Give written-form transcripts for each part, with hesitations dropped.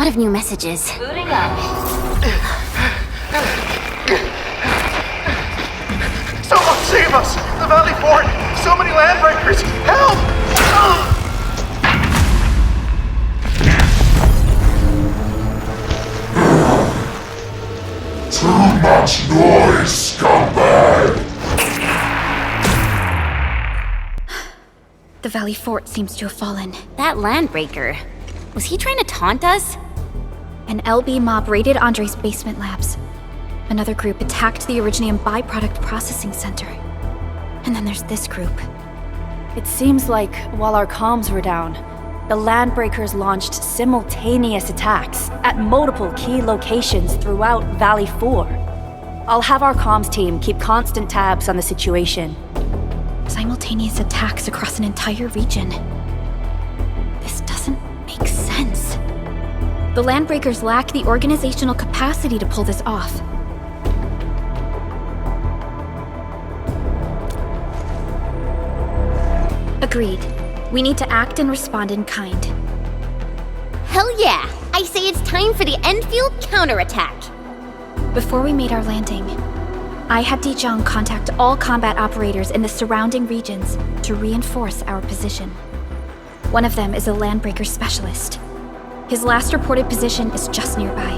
of new messages. Booting up. Someone save us! The Valley Fort! So many landbreakers! Help! Too much noise, scumbag! The Valley Fort seems to have fallen. That landbreaker. Was he trying to taunt us? An LB mob raided Andre's basement labs. Another group attacked the Originium byproduct processing center. And then there's this group. It seems like, while our comms were down, the Landbreakers launched simultaneous attacks at multiple key locations throughout Valley 4. I'll have our comms team keep constant tabs on the situation. Simultaneous attacks across an entire region. This doesn't make sense. The Landbreakers lack the organizational capacity to pull this off. Agreed. We need to act and respond in kind. Hell yeah! I say it's time for the Enfield counterattack. Before we made our landing, I had Dijong contact all combat operators in the surrounding regions to reinforce our position. One of them is a Landbreaker specialist. His last reported position is just nearby.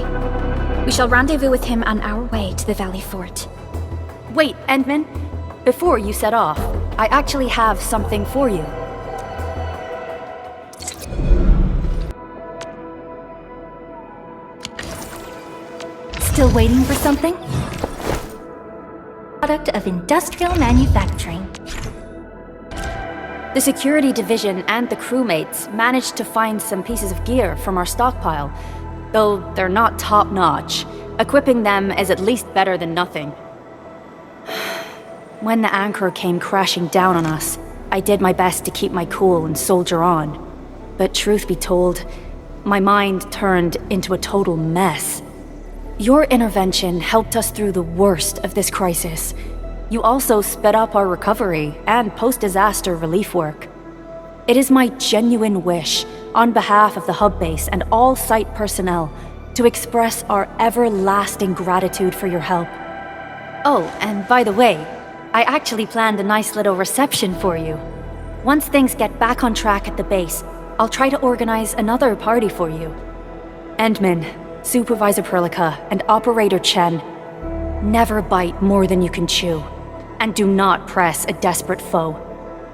We shall rendezvous with him on our way to the Valley Fort. Wait, Endman. Before you set off, I actually have something for you. Still waiting for something? Product of industrial manufacturing. The security division and the crewmates managed to find some pieces of gear from our stockpile, though they're not top-notch. Equipping them is at least better than nothing. When the anchor came crashing down on us, I did my best to keep my cool and soldier on. But truth be told, my mind turned into a total mess. Your intervention helped us through the worst of this crisis. You also sped up our recovery and post-disaster relief work. It is my genuine wish, on behalf of the hub base and all site personnel, to express our everlasting gratitude for your help. Oh, and by the way, I actually planned a nice little reception for you. Once things get back on track at the base, I'll try to organize another party for you. Endman, Supervisor Perlica, and Operator Chen, never bite more than you can chew. And do not press a desperate foe.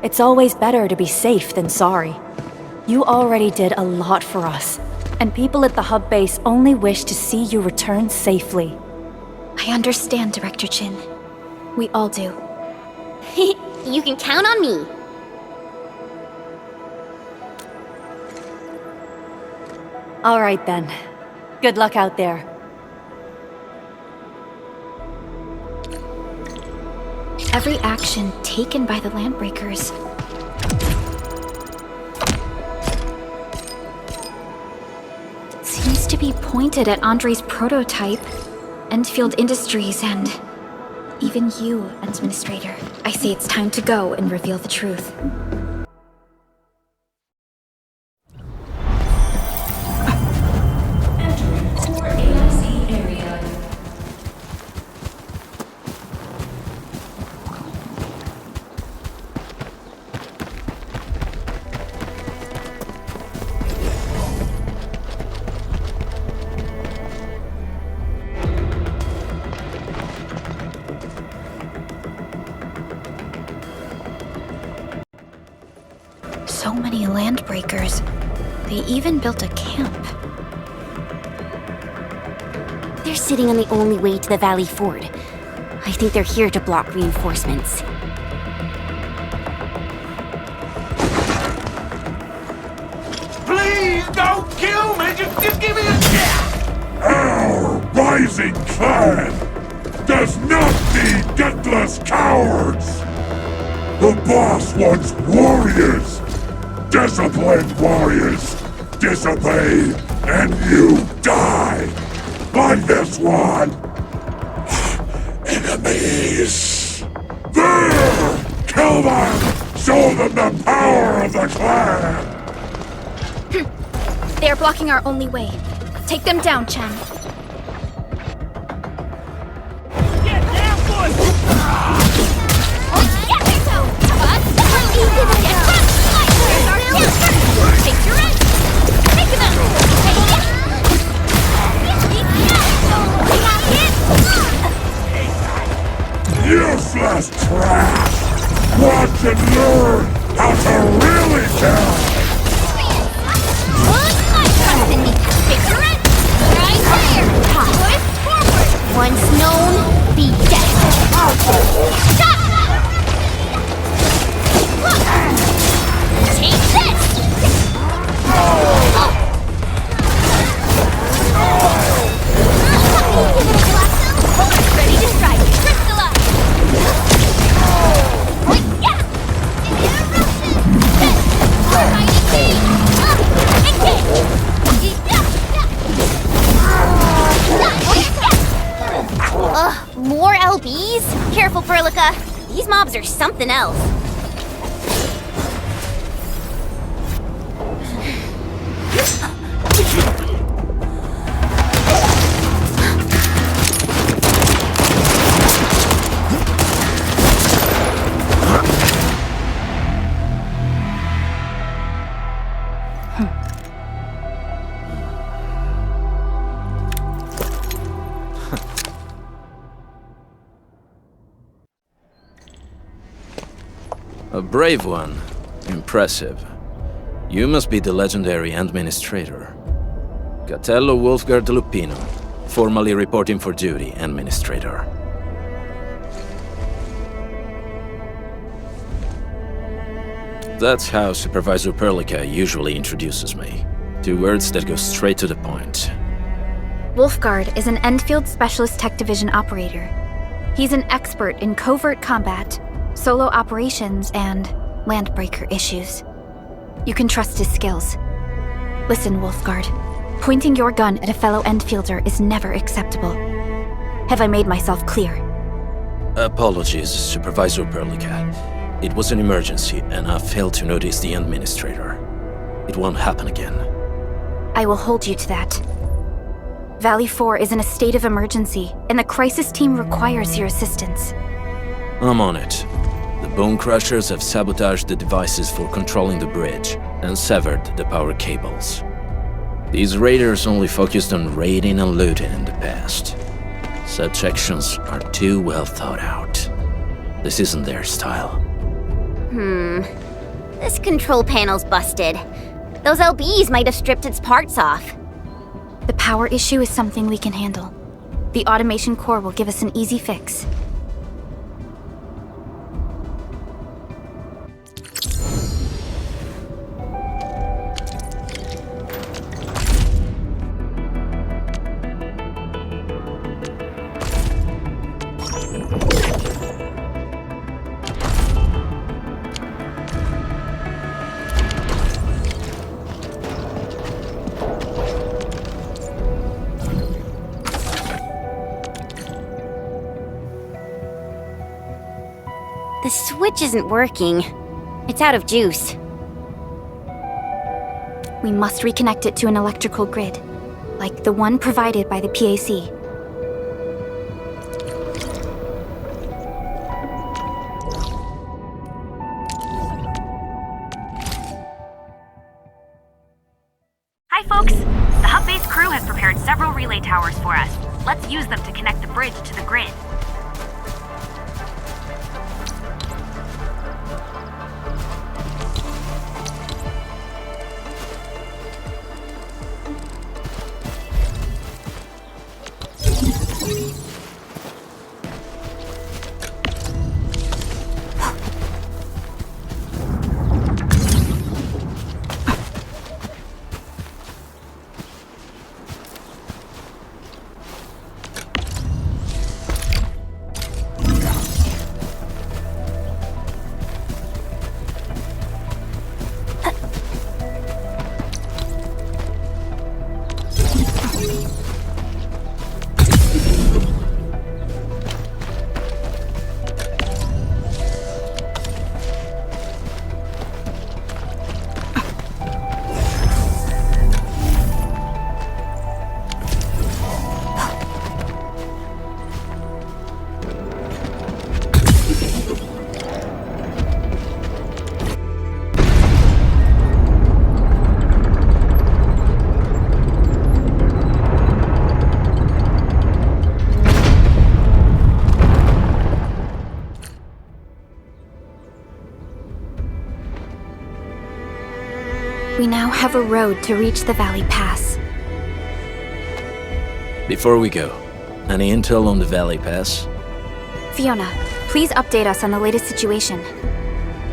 It's always better to be safe than sorry. You already did a lot for us, and people at the hub base only wish to see you return safely. I understand, Director Chen. We all do. You can count on me. All right then. Good luck out there. Every action taken by the Landbreakers seems to be pointed at Andre's prototype, Enfield Industries, and even you, Administrator. I say it's time to go and reveal the truth. So many Landbreakers. They even built a camp. They're sitting on the only way to the Valley Fort. I think they're here to block reinforcements. Please don't kill me! Just give me a chance! Our rising clan does not need gutless cowards! The boss wants warriors! Disciplined warriors! Disobey, and you die! Like this one! Enemies! There! Kill them! Show them the power of the clan! They are blocking our only way. Take them down, Chen. Useless trash! Watch and learn how to really kill! Once known, be dead. Take this! Ready to strike. Crystallize! More LBs? Careful, Furlica. These mobs are something else. A brave one. Impressive. You must be the legendary Administrator. Catello Wolfgard Lupino, formally reporting for duty, Administrator. That's how Supervisor Perlica usually introduces me. 2 words that go straight to the point. Wolfgard is an Enfield Specialist Tech Division operator. He's an expert in covert combat, solo operations, and landbreaker issues. You can trust his skills. Listen, Wolfgard. Pointing your gun at a fellow Enfielder is never acceptable. Have I made myself clear? Apologies, Supervisor Perlica. It was an emergency, and I failed to notice the Administrator. It won't happen again. I will hold you to that. Valley 4 is in a state of emergency, and the crisis team requires your assistance. I'm on it. The Bone Crushers have sabotaged the devices for controlling the bridge, and severed the power cables. These raiders only focused on raiding and looting in the past. Such actions are too well thought out. This isn't their style. This control panel's busted. Those LBs might have stripped its parts off. The power issue is something we can handle. The automation core will give us an easy fix. The switch isn't working. It's out of juice. We must reconnect it to an electrical grid, like the one provided by the PAC. Hi folks! The hub base crew has prepared several relay towers for us. Let's use them to connect the bridge to the grid. have a road to reach the Valley Pass. Before we go, any intel on the Valley Pass? Fiona, please update us on the latest situation.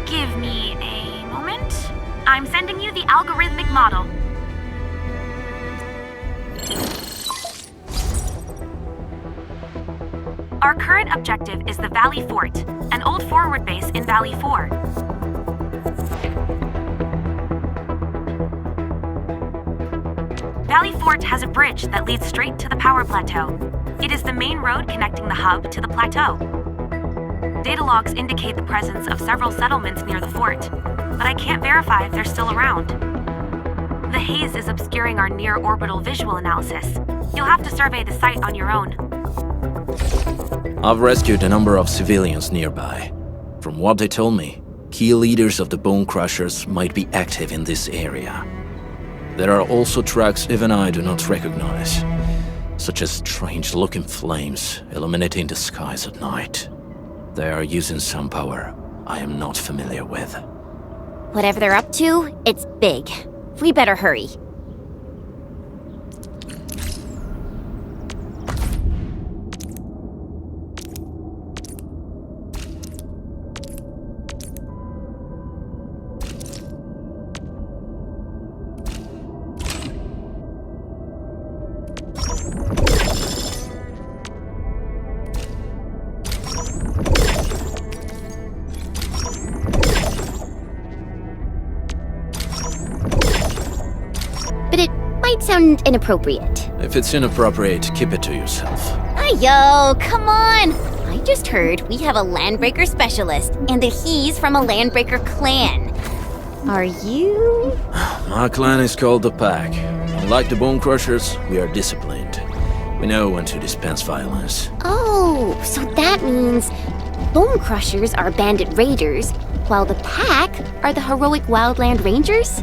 Give me a moment. I'm sending you the algorithmic model. Our current objective is the Valley Fort, an old forward base in Valley 4. Valley Fort has a bridge that leads straight to the power plateau. It is the main road connecting the hub to the plateau. Data logs indicate the presence of several settlements near the fort, but I can't verify if they're still around. The haze is obscuring our near-orbital visual analysis. You'll have to survey the site on your own. I've rescued a number of civilians nearby. From what they told me, key leaders of the Bone Crushers might be active in this area. There are also tracks even I do not recognize, such as strange-looking flames illuminating the skies at night. They are using some power I am not familiar with. Whatever they're up to, it's big. We better hurry. But it might sound inappropriate. If it's inappropriate, keep it to yourself. Yo, come on! I just heard we have a Landbreaker specialist, and that he's from a Landbreaker clan. Are you? My clan is called the Pack. Unlike the Bone Crushers, we are disciplined. We know when to dispense violence. Oh, so that means Bone Crushers are bandit raiders, while the Pack are the heroic Wildland Rangers?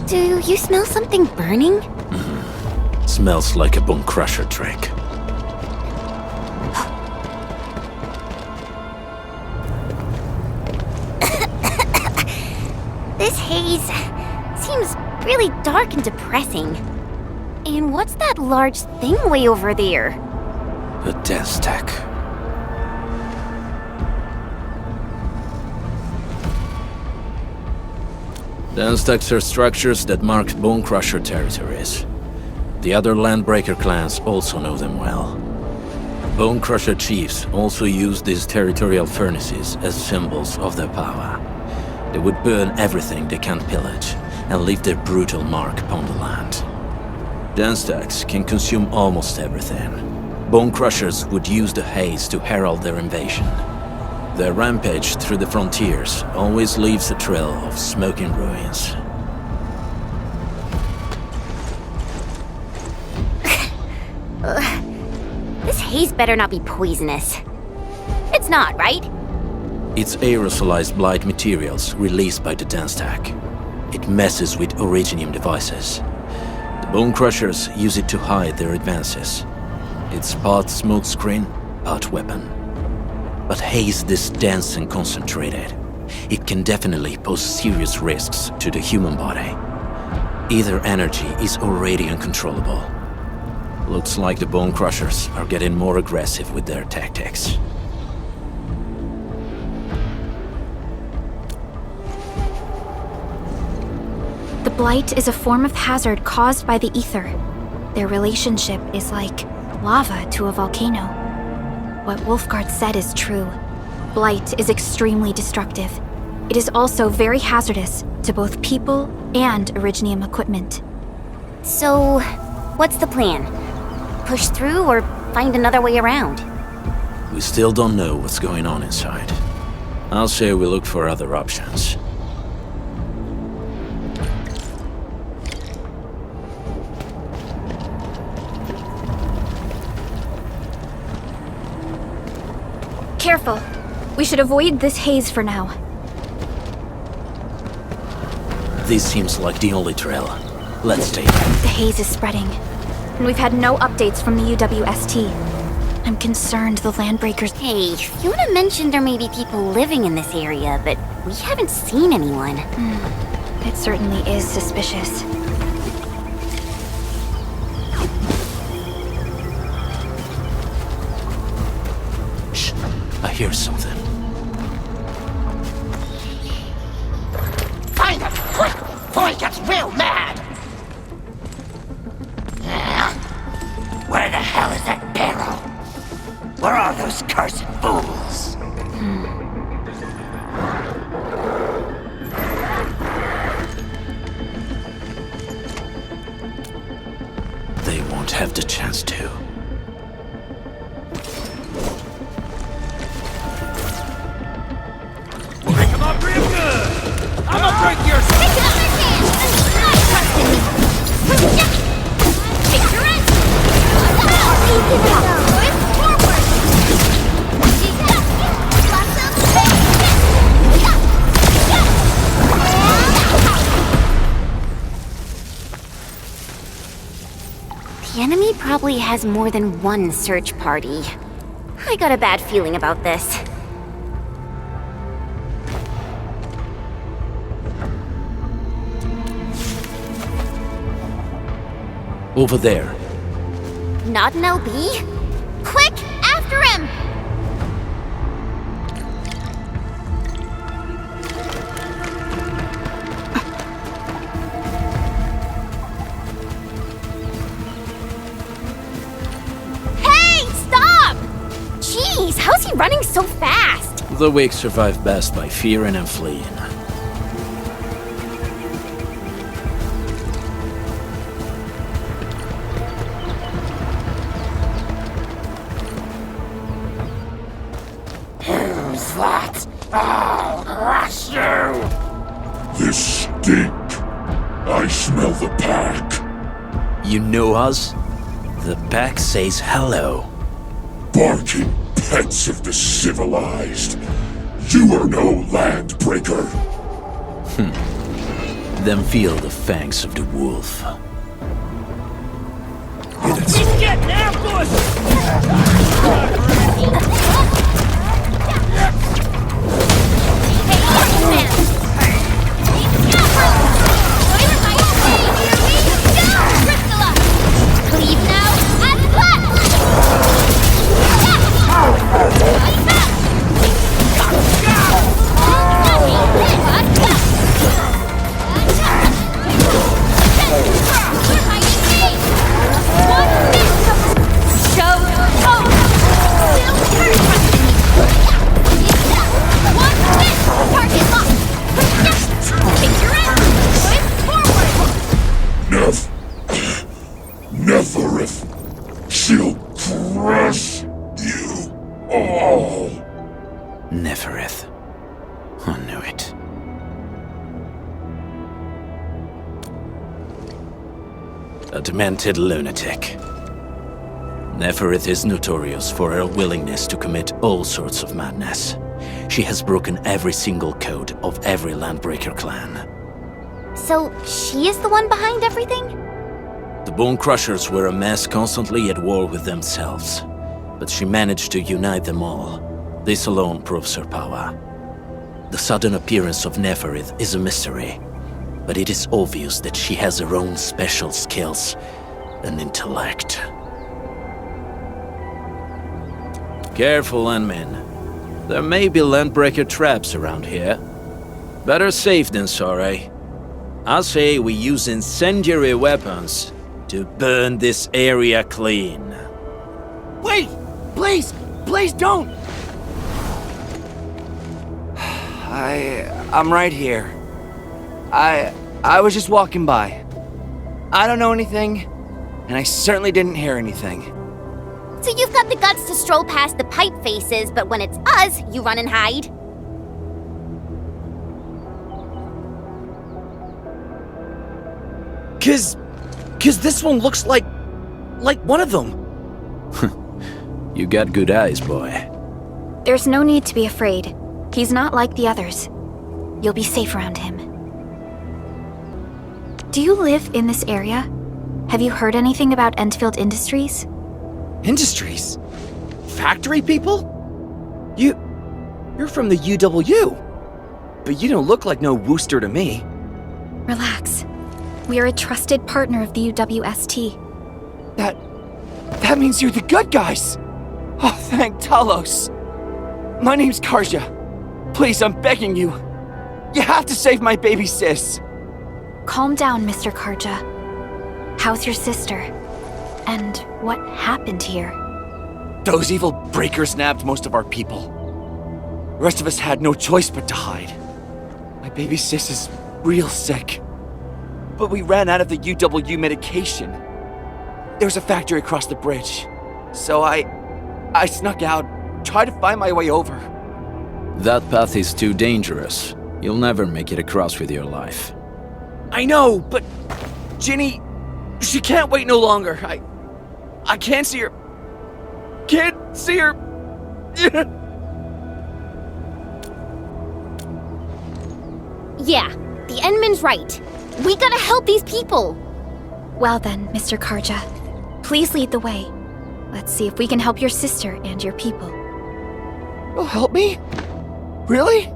Do you smell something burning? Smells like a Bone Crusher trick. This haze seems really dark and depressing. And what's that large thing way over there? A dense tech. Dense techs are structures that mark Bone Crusher territories. The other Landbreaker clans also know them well. Bone Crusher chiefs also use these territorial furnaces as symbols of their power. They would burn everything they can't pillage and leave their brutal mark upon the land. Dense techs can consume almost everything. Bone Crushers would use the haze to herald their invasion. Their rampage through the frontiers always leaves a trail of smoking ruins. This haze better not be poisonous. It's not, right? It's aerosolized blight materials released by the dense tech. It messes with originium devices. The Bone Crushers use it to hide their advances. It's part smokescreen, part weapon. But haze this dense and concentrated. It can definitely pose serious risks to the human body. Either energy is already uncontrollable. Looks like the Bone Crushers are getting more aggressive with their tactics. The blight is a form of hazard caused by the ether. Their relationship is like lava to a volcano. What Wolfguard said is true. Blight is extremely destructive. It is also very hazardous to both people and Originium equipment. So, what's the plan? Push through or find another way around? We still don't know what's going on inside. I'll say we look for other options. Careful. We should avoid this haze for now. This seems like the only trail. Let's take it. The haze is spreading, and we've had no updates from the UWST. I'm concerned the Landbreakers... Hey, Fiona mentioned there may be people living in this area, but we haven't seen anyone. It certainly is suspicious. Shh, I hear something. Find him, quick, before he gets real mad! Where the hell is that barrel? Where are those cursed fools? They won't have the chance to. Break him up real good! I'ma break your... Take another chance! Trust in me! Take your end! Forward! The enemy probably has more than one search party. I got a bad feeling about this. Over there. Not an LB? Quick, after him! Hey, stop! Jeez, how's he running so fast? The weak survive best by fearing and fleeing. Who's that? I'll crush you! This stink. I smell the pack. You know us? The pack says hello. Barking pets of the civilized. You are no landbreaker. Then feel the fangs of the wolf. He's getting ambushed! Leave now and Neferith, she'll crush you all. Neferith. I knew it. A demented lunatic. Neferith is notorious for her willingness to commit all sorts of madness. She has broken every single code of every Landbreaker clan. So, she is the one behind everything? The Bone Crushers were a mess constantly at war with themselves, but she managed to unite them all. This alone proves her power. The sudden appearance of Neferith is a mystery, but it is obvious that she has her own special skills and intellect. Careful, Landmen. There may be Landbreaker traps around here. Better safe than sorry. I say we use incendiary weapons to burn this area clean. Wait! Please! Please don't! I'm right here. I was just walking by. I don't know anything, and I certainly didn't hear anything. So you've got the guts to stroll past the pipe faces, but when it's us, you run and hide? Cause this one looks like one of them. You got good eyes, boy. There's no need to be afraid. He's not like the others. You'll be safe around him. Do you live in this area? Have you heard anything about Endfield Industries? Industries? Factory people? You're from the UW. But you don't look like no Wooster to me. Relax. We are a trusted partner of the UWST. That means you're the good guys! Oh, thank Talos. My name's Karja. Please, I'm begging you. You have to save my baby sis. Calm down, Mr. Karja. How's your sister? And what happened here? Those evil breakers nabbed most of our people. The rest of us had no choice but to hide. My baby sis is real sick. But we ran out of the UW medication. There was a factory across the bridge. So I snuck out, tried to find my way over. That path is too dangerous. You'll never make it across with your life. I know, but Ginny, she can't wait no longer. I can't see her. Can't see her. Yeah, the Endman's right. We gotta help these people. Well then, Mr. Karja, please lead the way. Let's see if we can help your sister and your people. You'll help me? Really?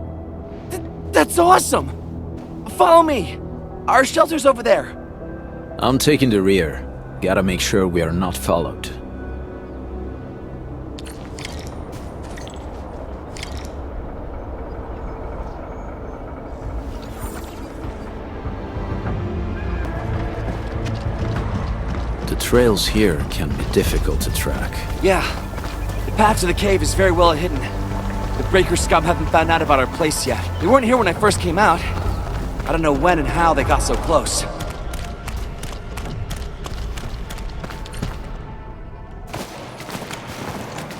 That's awesome! Follow me! Our shelter's over there. I'm taking the rear. Gotta make sure we are not followed. The trails here can be difficult to track. Yeah. The path to the cave is very well hidden. The Breaker scum haven't found out about our place yet. They weren't here when I first came out. I don't know when and how they got so close.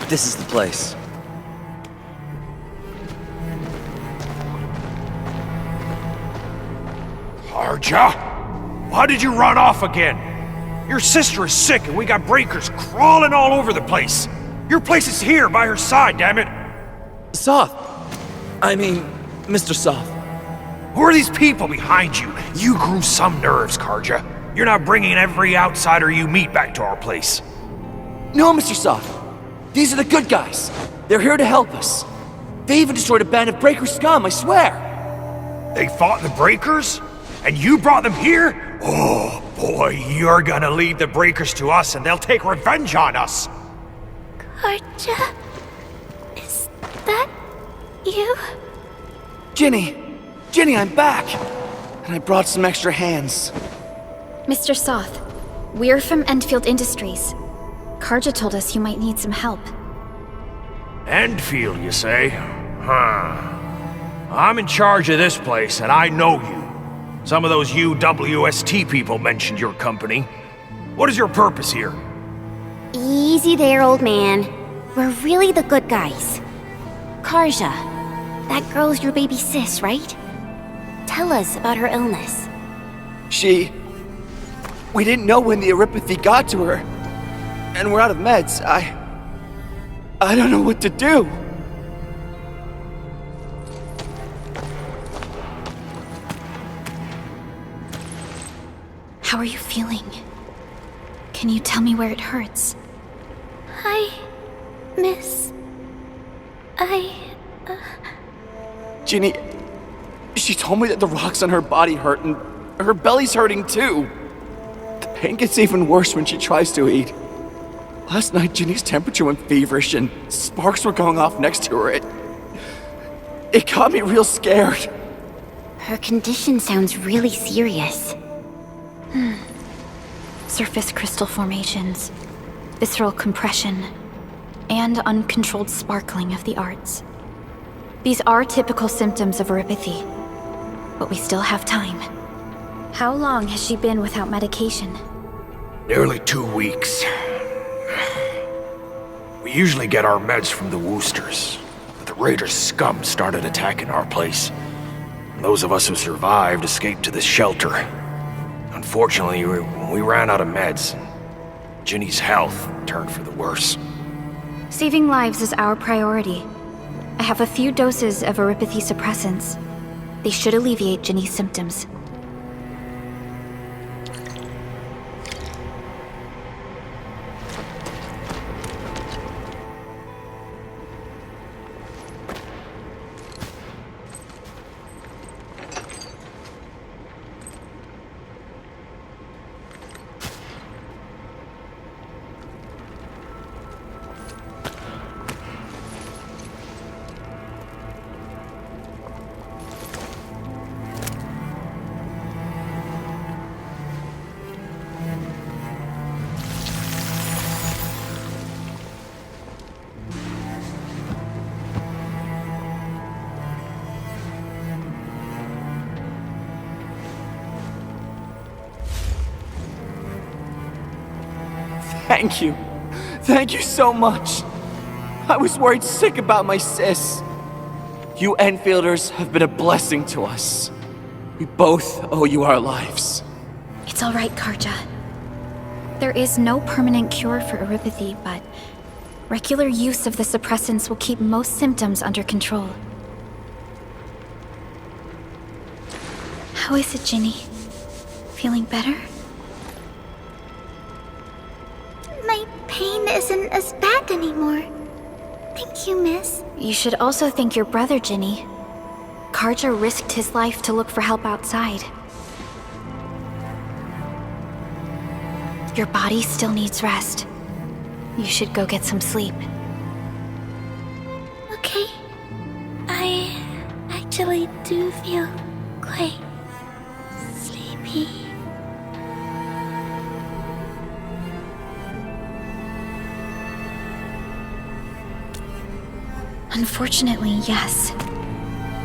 This is the place. Karja? Why did you run off again? Your sister is sick and we got breakers crawling all over the place. Your place is here by her side, damn it. Soth. I mean, Mr. Soth. Who are these people behind you? You grew some nerves, Karja. You're not bringing every outsider you meet back to our place. No, Mr. Soth. These are the good guys. They're here to help us. They even destroyed a band of Breaker scum, I swear. They fought the Breakers? And you brought them here? Oh, boy, you're gonna lead the Breakers to us and they'll take revenge on us. Karja? Is that you? Ginny, I'm back. And I brought some extra hands. Mr. Soth, we're from Endfield Industries. Karja told us you might need some help. Endfield, you say? Huh. I'm in charge of this place, and I know you. Some of those UWST people mentioned your company. What is your purpose here? Easy there, old man. We're really the good guys. Karja, that girl's your baby sis, right? Tell us about her illness. We didn't know when the erypathy got to her. And we're out of meds. I don't know what to do. How are you feeling? Can you tell me where it hurts? Ginny, she told me that the rocks on her body hurt and her belly's hurting too. The pain gets even worse when she tries to eat. Last night, Ginny's temperature went feverish and sparks were going off next to her. It got me real scared. Her condition sounds really serious. Surface crystal formations, visceral compression, and uncontrolled sparkling of the arts. These are typical symptoms of erypathy, but we still have time. How long has she been without medication? Nearly 2 weeks. We usually get our meds from the Woosters, but the Raiders' scum started attacking our place. And those of us who survived escaped to this shelter. Unfortunately, we ran out of meds, and Ginny's health turned for the worse. Saving lives is our priority. I have a few doses of Eripathy suppressants. They should alleviate Ginny's symptoms. Thank you. Thank you so much. I was worried sick about my sis. You Enfielders have been a blessing to us. We both owe you our lives. It's all right, Karja. There is no permanent cure for Eripathy, but regular use of the suppressants will keep most symptoms under control. How is it, Ginny? Feeling better? My pain isn't as bad anymore. Thank you, miss. You should also thank your brother, Ginny. Karja risked his life to look for help outside. Your body still needs rest. You should go get some sleep. Okay. I actually do feel quite sleepy. Unfortunately, yes.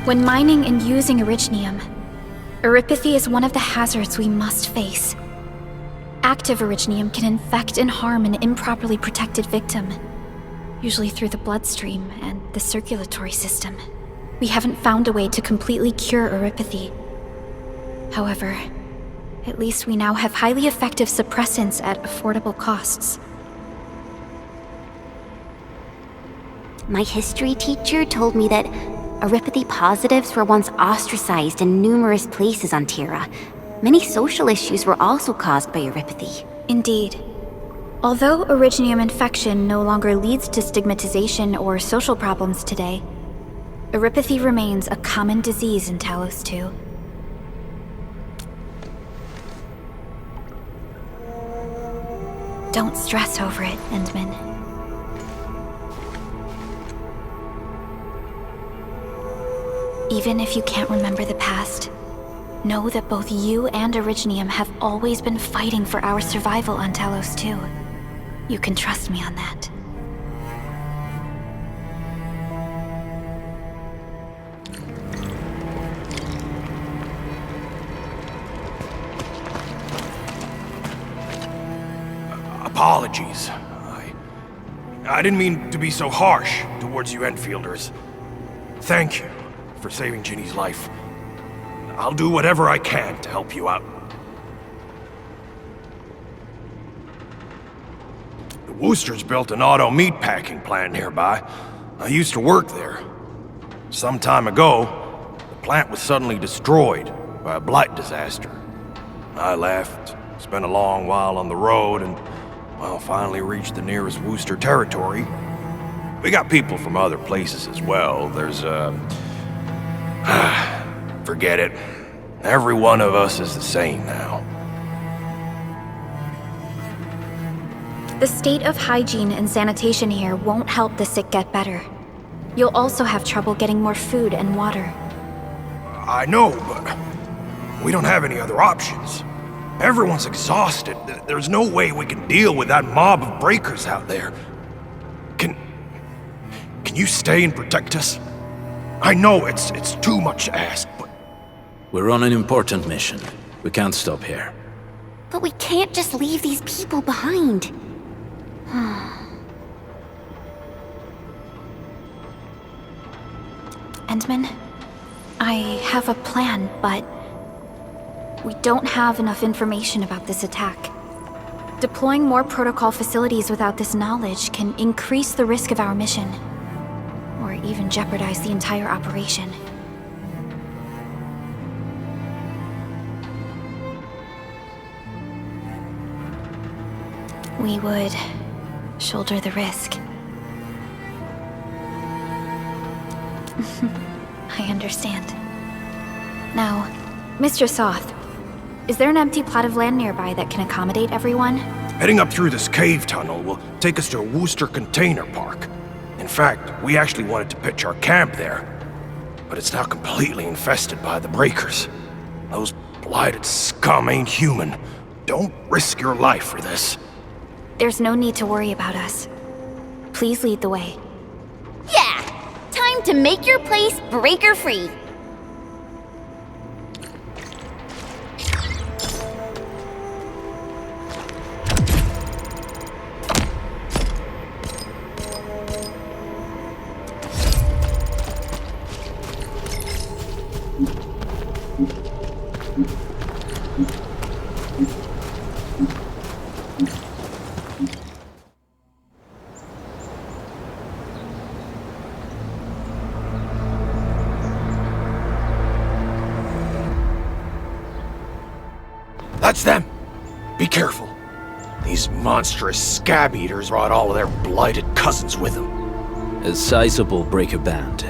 When mining and using Originium, Eripathy is one of the hazards we must face. Active Originium can infect and harm an improperly protected victim, usually through the bloodstream and the circulatory system. We haven't found a way to completely cure Eripathy. However, at least we now have highly effective suppressants at affordable costs. My history teacher told me that Eripathy positives were once ostracized in numerous places on Terra. Many social issues were also caused by Eripathy. Indeed. Although Originium infection no longer leads to stigmatization or social problems today, Eripathy remains a common disease in Talos 2. Don't stress over it, Endman. Even if you can't remember the past, know that both you and Originium have always been fighting for our survival on Talos 2. You can trust me on that. Apologies. I didn't mean to be so harsh towards you Enfielders. Thank you for saving Ginny's life. I'll do whatever I can to help you out. The Woosters built an auto meatpacking plant nearby. I used to work there. Some time ago, the plant was suddenly destroyed by a blight disaster. I left, spent a long while on the road, and, well, finally reached the nearest Wooster territory. We got people from other places as well. There's, forget it. Every one of us is the same now. The state of hygiene and sanitation here won't help the sick get better. You'll also have trouble getting more food and water. I know, but we don't have any other options. Everyone's exhausted. There's no way we can deal with that mob of breakers out there. Can you stay and protect us? I know it's too much to ask, but... We're on an important mission. We can't stop here. But we can't just leave these people behind. Endman, I have a plan, but we don't have enough information about this attack. Deploying more protocol facilities without this knowledge can increase the risk of our mission. Or even jeopardize the entire operation. We would shoulder the risk. I understand. Now, Mr. Soth, is there an empty plot of land nearby that can accommodate everyone? Heading up through this cave tunnel will take us to a Wooster container park. In fact, we actually wanted to pitch our camp there. But it's now completely infested by the breakers. Those blighted scum ain't human. Don't risk your life for this. There's no need to worry about us. Please lead the way. Yeah! Time to make your place breaker-free. That's them! Be careful. These monstrous scab eaters brought all of their blighted cousins with them. A sizable breaker band,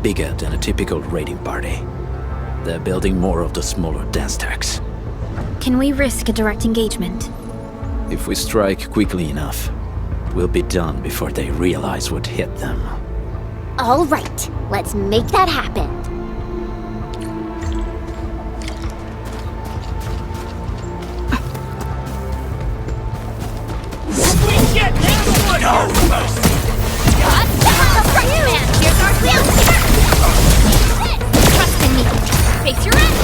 bigger than a typical raiding party. They're building more of the smaller dance tags. Can we risk a direct engagement? If we strike quickly enough, we'll be done before they realize what hit them. All right, let's make that happen. No mercy! Here's our plan. Trust in me. Face your end.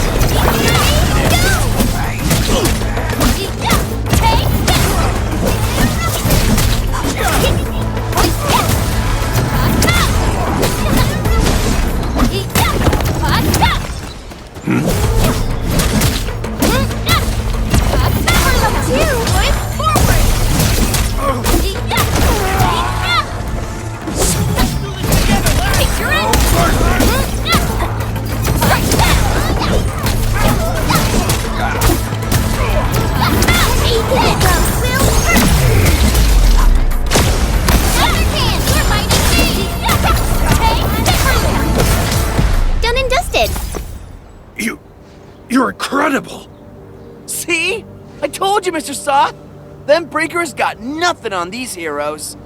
Ready, go! Take this! Done and dusted. You're incredible! See? I told you, Mr. Soth! Them breakers got nothing on these heroes.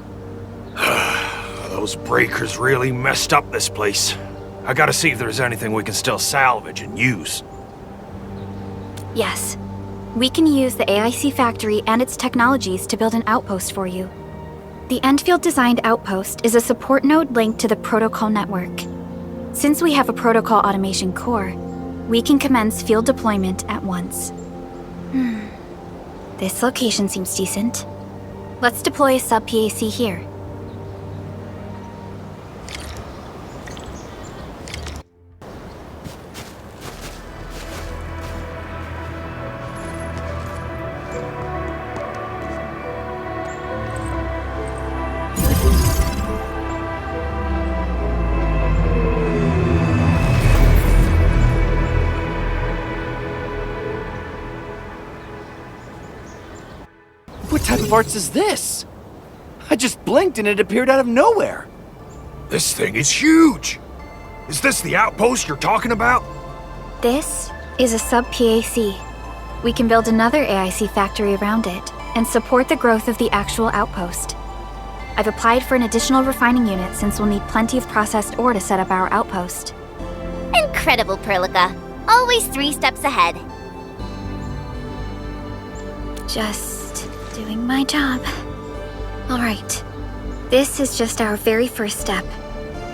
Those breakers really messed up this place. I gotta see if there's anything we can still salvage and use. Yes. We can use the AIC factory and its technologies to build an outpost for you. The Enfield-designed outpost is a support node linked to the protocol network. Since we have a protocol automation core, we can commence field deployment at once. This location seems decent. Let's deploy a sub-PAC here. What type of arts is this? I just blinked and it appeared out of nowhere. This thing is huge! Is this the outpost you're talking about? This is a sub-PAC. We can build another AIC factory around it and support the growth of the actual outpost. I've applied for an additional refining unit since we'll need plenty of processed ore to set up our outpost. Incredible, Perlica. Always 3 steps ahead. Just doing my job. All right. This is just our very first step.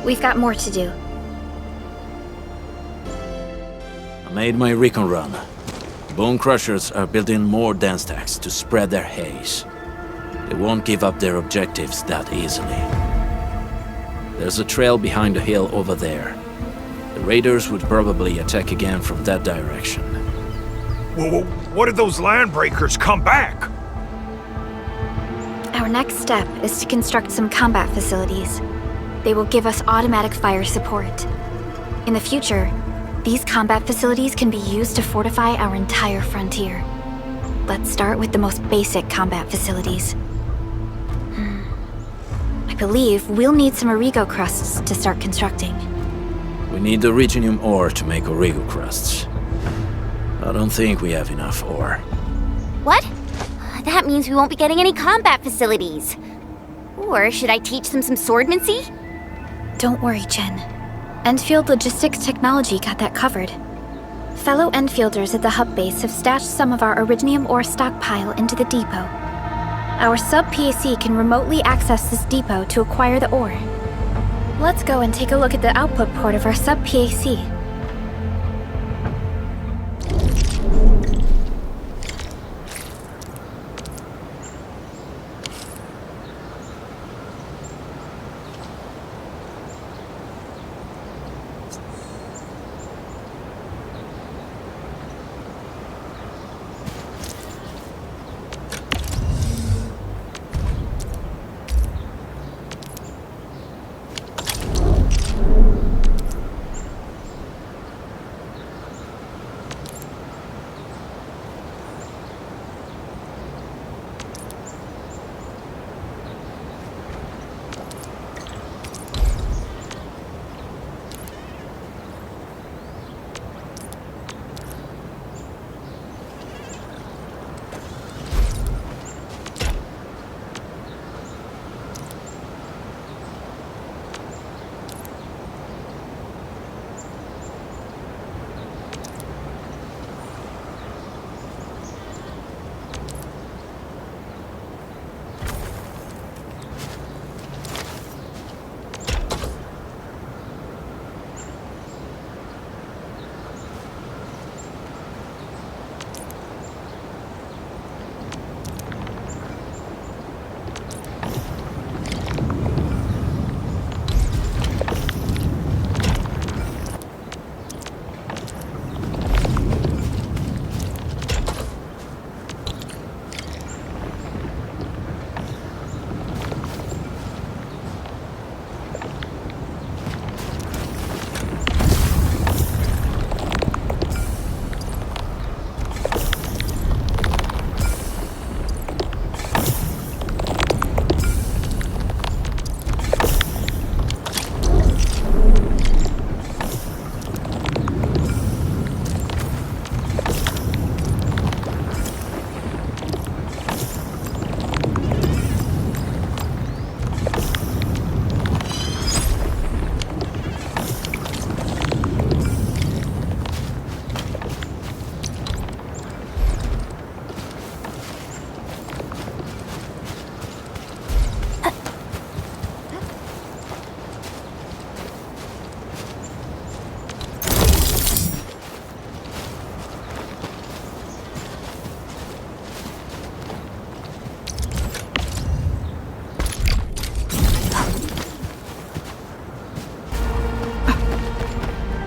We've got more to do. I made my recon run. Bone Crushers are building more dance stacks to spread their haze. They won't give up their objectives that easily. There's a trail behind the hill over there. The raiders would probably attack again from that direction. Whoa, what if those landbreakers come back? Our next step is to construct some combat facilities. They will give us automatic fire support. In the future, these combat facilities can be used to fortify our entire frontier. Let's start with the most basic combat facilities. I believe we'll need some Origo crusts to start constructing. We need the Originium ore to make Origo crusts. I don't think we have enough ore. What? That means we won't be getting any combat facilities. Or should I teach them some swordmancy? Don't worry, Chen. Enfield Logistics Technology got that covered. Fellow Enfielders at the hub base have stashed some of our Originium ore stockpile into the depot. Our sub-PAC can remotely access this depot to acquire the ore. Let's go and take a look at the output port of our sub-PAC.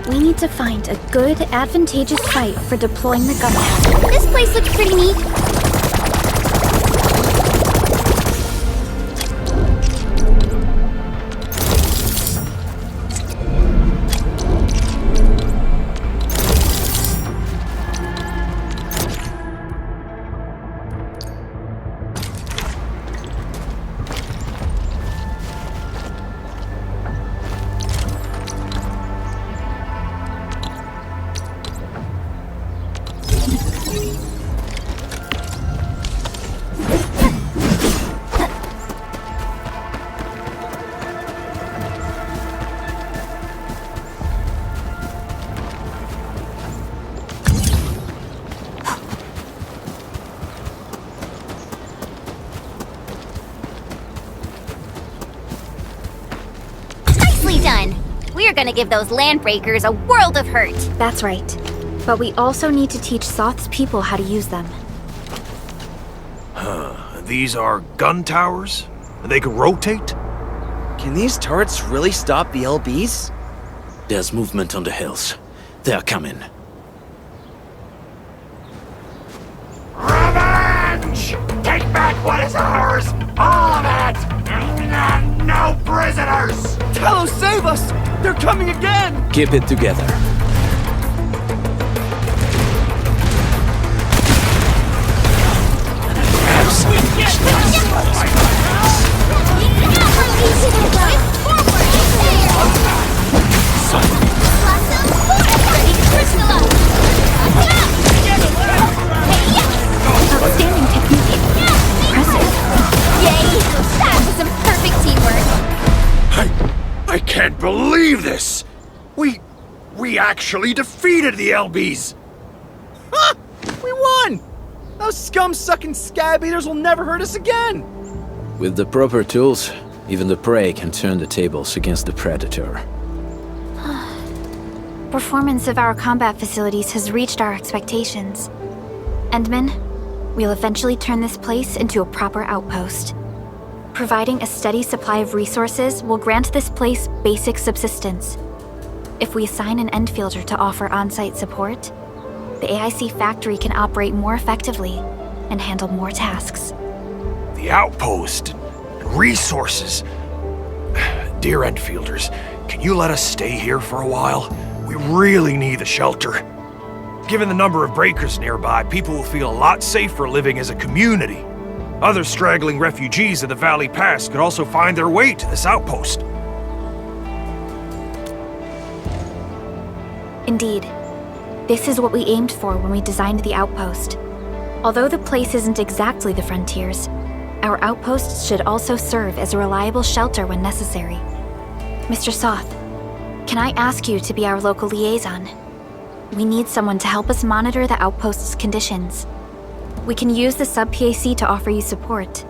We need to find a good, advantageous site for deploying the gunpowder. This place looks pretty neat. Done. We're gonna give those landbreakers a world of hurt. That's right. But we also need to teach Soth's people how to use them. These are gun towers? They can rotate? Can these turrets really stop the LBs? There's movement on the hills. They're coming. Revenge! Take back what is ours! All of it! And no prisoners! Tello, save us! They're coming again! Keep it together. Outstanding technique. Impressive. Yay! That was some perfect teamwork. I can't believe this! We actually defeated the LBs! Ha! We won! Those scum-sucking scab eaters will never hurt us again! With the proper tools, even the prey can turn the tables against the predator. Performance of our combat facilities has reached our expectations. Endman, we'll eventually turn this place into a proper outpost. Providing a steady supply of resources will grant this place basic subsistence. If we assign an Endfielder to offer on-site support, the AIC factory can operate more effectively and handle more tasks. The outpost and resources. Dear Enfielders, can you let us stay here for a while? We really need the shelter. Given the number of breakers nearby, people will feel a lot safer living as a community. Other straggling refugees of the Valley Pass could also find their way to this outpost. Indeed. This is what we aimed for when we designed the outpost. Although the place isn't exactly the frontiers, our outposts should also serve as a reliable shelter when necessary. Mr. Soth, can I ask you to be our local liaison? We need someone to help us monitor the outpost's conditions. We can use the sub-PAC to offer you support.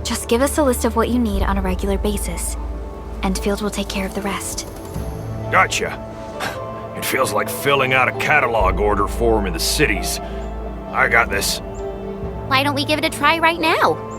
Just give us a list of what you need on a regular basis. Endfield will take care of the rest. Gotcha. It feels like filling out a catalog order form in the cities. I got this. Why don't we give it a try right now?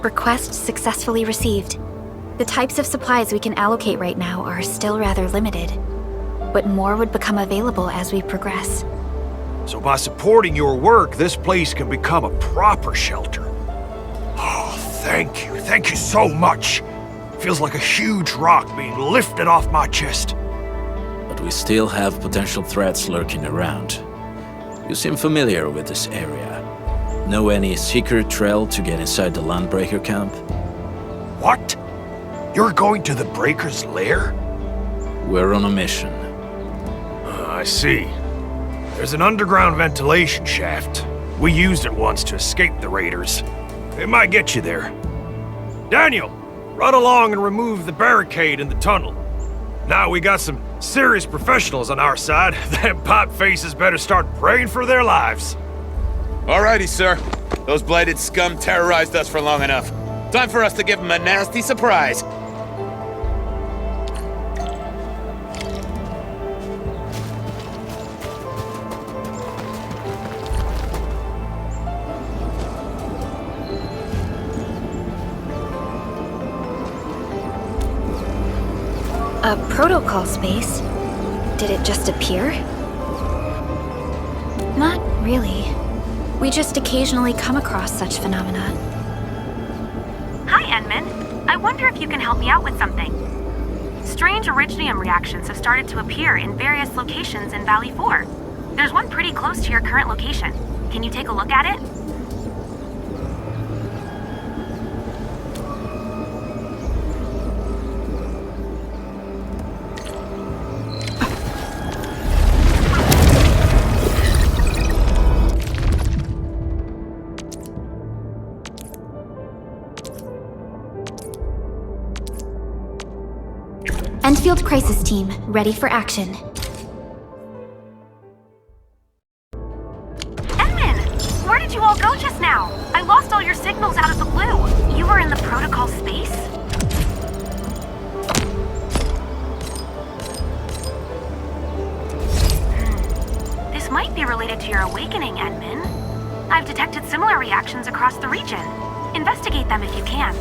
Request successfully received. The types of supplies we can allocate right now are still rather limited, but more would become available as we progress. So by supporting your work, this place can become a proper shelter. Oh, thank you. Thank you so much. Feels like a huge rock being lifted off my chest. But we still have potential threats lurking around. You seem familiar with this area. Know any secret trail to get inside the Landbreaker camp? What? You're going to the Breaker's lair? We're on a mission. I see. There's an underground ventilation shaft. We used it once to escape the raiders. It might get you there. Daniel, run along and remove the barricade in the tunnel. Now we got some serious professionals on our side. Them pot faces better start praying for their lives. Alrighty, sir. Those blighted scum terrorized us for long enough. Time for us to give them a nasty surprise. A protocol space? Did it just appear? Not really. We just occasionally come across such phenomena. Hi, Enman. I wonder if you can help me out with something. Strange originium reactions have started to appear in various locations in Valley 4. There's one pretty close to your current location. Can you take a look at it? Enfield Crisis Team, ready for action. Edmund! Where did you all go just now? I lost all your signals out of the blue. You were in the protocol space? This might be related to your awakening, Edmund. I've detected similar reactions across the region. Investigate them if you can.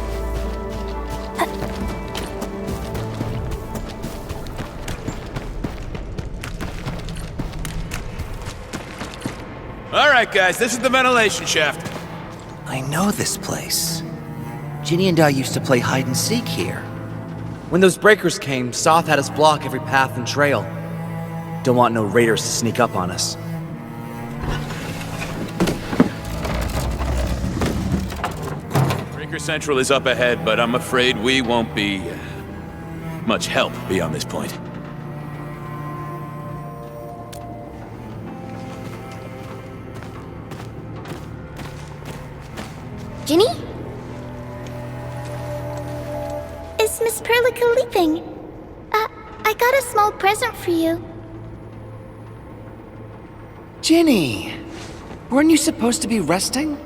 Alright guys, this is the ventilation shaft. I know this place. Ginny and I used to play hide and seek here. When those breakers came, Soth had us block every path and trail. Don't want no raiders to sneak up on us. Breaker Central is up ahead, but I'm afraid we won't be much help beyond this point. Ginny? Is Miss Perlica leaving? I got a small present for you. Ginny! Weren't you supposed to be resting?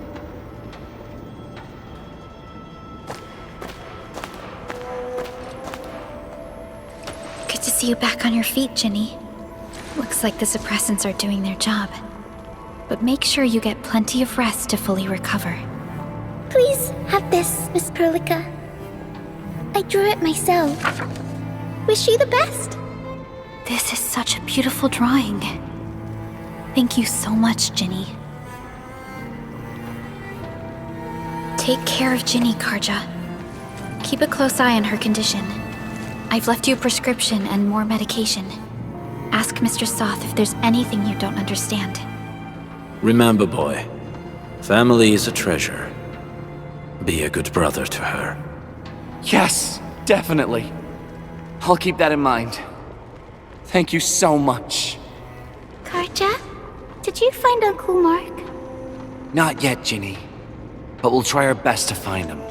Good to see you back on your feet, Ginny. Looks like the suppressants are doing their job. But make sure you get plenty of rest to fully recover. Please have this, Miss Perlica. I drew it myself. Wish you the best. This is such a beautiful drawing. Thank you so much, Ginny. Take care of Ginny, Karja. Keep a close eye on her condition. I've left you a prescription and more medication. Ask Mr. Soth if there's anything you don't understand. Remember, boy, family is a treasure. Be a good brother to her. Yes, definitely. I'll keep that in mind. Thank you so much. Karja, did you find Uncle Mark? Not yet, Ginny. But we'll try our best to find him.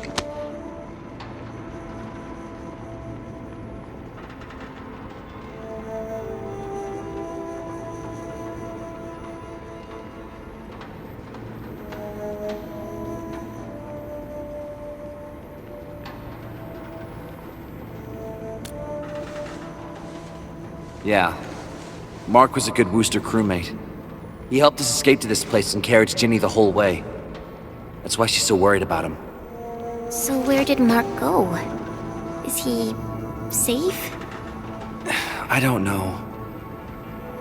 Yeah. Mark was a good Wooster crewmate. He helped us escape to this place and carried Ginny the whole way. That's why she's so worried about him. So where did Mark go? Is he safe? I don't know.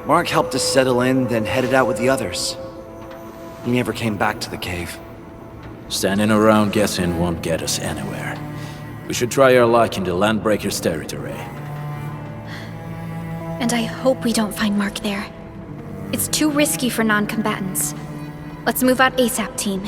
Mark helped us settle in, then headed out with the others. He never came back to the cave. Standing around guessing won't get us anywhere. We should try our luck in the Landbreakers' territory. And I hope we don't find Mark there. It's too risky for non-combatants. Let's move out ASAP, team.